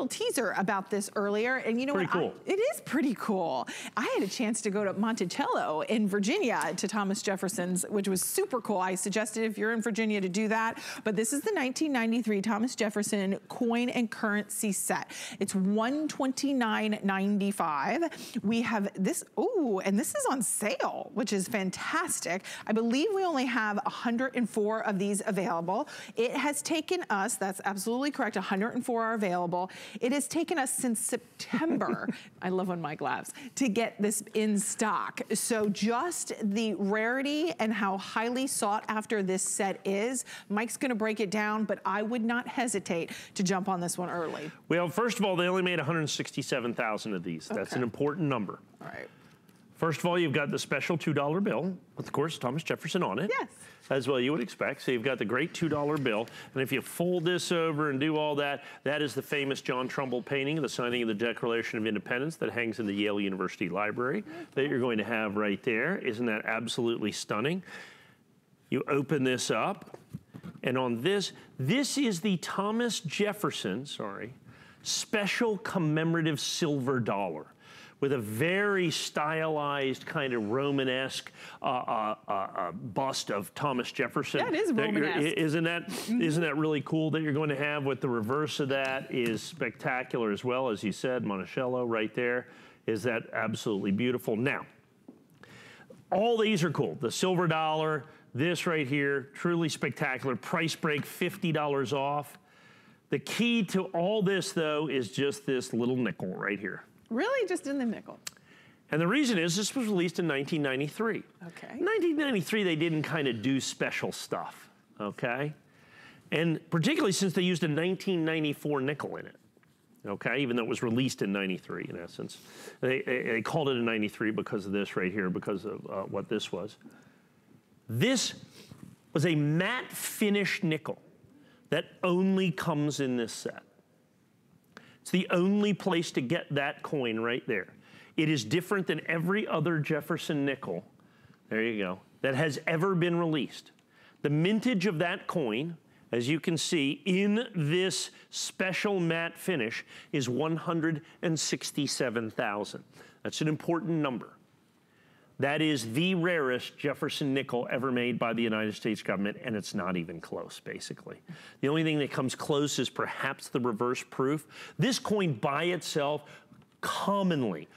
little teaser about this earlier, and you know what? Cool. It is pretty cool. I had a chance to go to Monticello in Virginia to Thomas Jefferson's, which was super cool. I suggested if you're in Virginia to do that, but this is the 1993 Thomas Jefferson coin and currency set. It's $129.95. We have this, ooh, and this is on sale, which is fantastic. I believe we only have 104 of these available. It has taken us, that's absolutely correct, 104 are available. It has taken us since September, I love when Mike laughs, to get this in stock. So just the rarity and how highly sought after this set is, Mike's gonna break it down, but I would not hesitate to jump on this one early. Well, first of all, they only made 167,000 of these. That's an important number. All right. First of all, you've got the special $2 bill, with, of course, Thomas Jefferson on it. Yes. As well you would expect. So you've got the great $2 bill. And if you fold this over and do all that, that is the famous John Trumbull painting, the signing of the Declaration of Independence that hangs in the Yale University Library that you're going to have right there. Isn't that absolutely stunning? You open this up, and on this is the Thomas Jefferson, special commemorative silver dollar, with a very stylized kind of Romanesque bust of Thomas Jefferson. Yeah, it is Romanesque. Isn't that really cool that you're going to have? With the reverse of that is spectacular as well, as you said, Monticello right there. Is that absolutely beautiful? Now, all these are cool. The silver dollar, this right here, truly spectacular. Price break, $50 off. The key to all this, though, is just this little nickel right here. Really? Just in the nickel? And the reason is this was released in 1993. Okay. In 1993, they didn't kind of do special stuff, okay? And particularly since they used a 1994 nickel in it, okay? Even though it was released in 93, in essence. They called it a 93 because of this right here, because of what this was. This was a matte finish nickel that only comes in this set. It's the only place to get that coin right there. It is different than every other Jefferson nickel, there you go, that has ever been released. The mintage of that coin, as you can see, in this special matte finish is 167,000. That's an important number. That is the rarest Jefferson nickel ever made by the United States government, and it's not even close, basically. The only thing that comes close is perhaps the reverse proof. This coin by itself commonly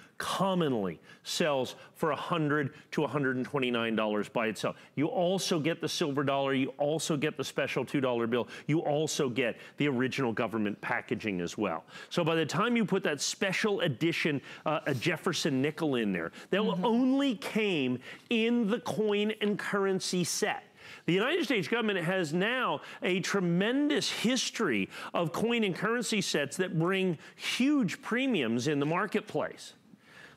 sells for $100 to $129 by itself. You also get the silver dollar, you also get the special $2 bill, you also get the original government packaging as well. So by the time you put that special edition a Jefferson nickel in there, that only came in the coin and currency set. The United States government has now a tremendous history of coin and currency sets that bring huge premiums in the marketplace.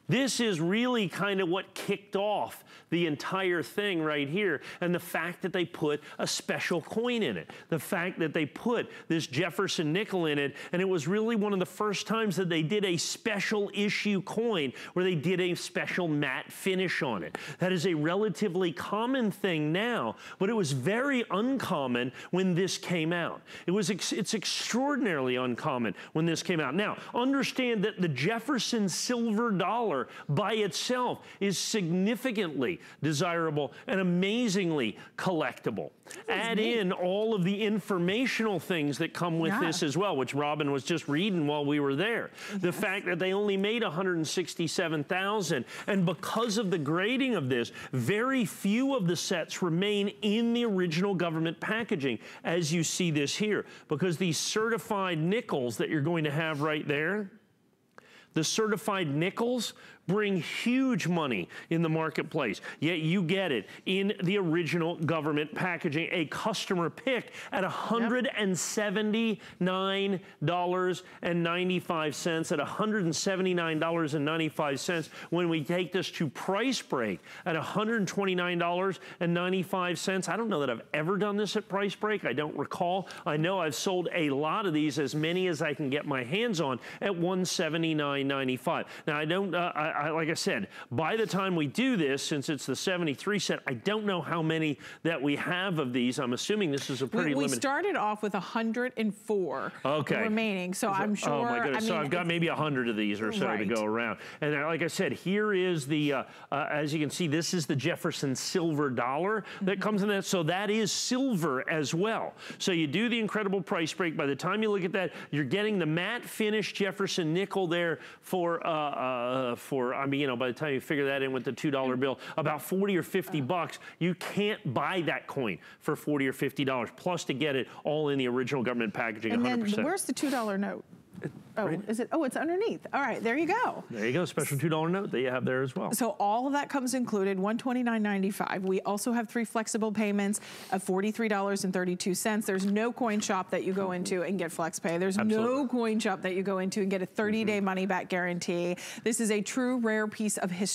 This is really kind of what kicked off the entire thing right here, and the fact that they put a special coin in it, the fact that they put this Jefferson nickel in it, and it was really one of the first times that they did a special issue coin where they did a special matte finish on it. That is a relatively common thing now, but it was very uncommon when this came out. It's extraordinarily uncommon when this came out. Now, understand that the Jefferson silver dollar by itself is significantly desirable and amazingly collectible. Add in all of the informational things that come with this as well, which Robin was just reading while we were there. The fact that they only made 167,000, and because of the grading of this, very few of the sets remain in the original government packaging, as you see this here, because these certified nickels that you're going to have right there, the certified nickels bring huge money in the marketplace, yet you get it in the original government packaging, a customer pick at $179.95, at $179.95. When we take this to price break at $129.95, I don't know that I've ever done this at price break. I don't recall. I know I've sold a lot of these, as many as I can get my hands on, at $179. $29.95. Now, I don't, like I said, by the time we do this, since it's the 73 set, I don't know how many that we have of these. I'm assuming this is a pretty limited. We started off with 104 remaining, so I'm sure. Oh my goodness, I mean, so I've got maybe 100 of these or so to go around. And like I said, here is the, as you can see, this is the Jefferson silver dollar that comes in that. So that is silver as well. So you do the incredible price break. By the time you look at that, you're getting the matte finish Jefferson nickel there for I mean, you know, by the time you figure that in with the $2 bill, about 40 or 50 bucks. You can't buy that coin for 40 or $50, plus to get it all in the original government packaging, 100%. And then where's the $2 note? Oh, is it? Oh, it's underneath. All right, there you go. There you go, special $2 note that you have there as well. So all of that comes included, $129.95. We also have 3 flexible payments of $43.32. There's no coin shop that you go into and get flex pay. There's no coin shop that you go into and get a 30-day money back guarantee. This is a true rare piece of history.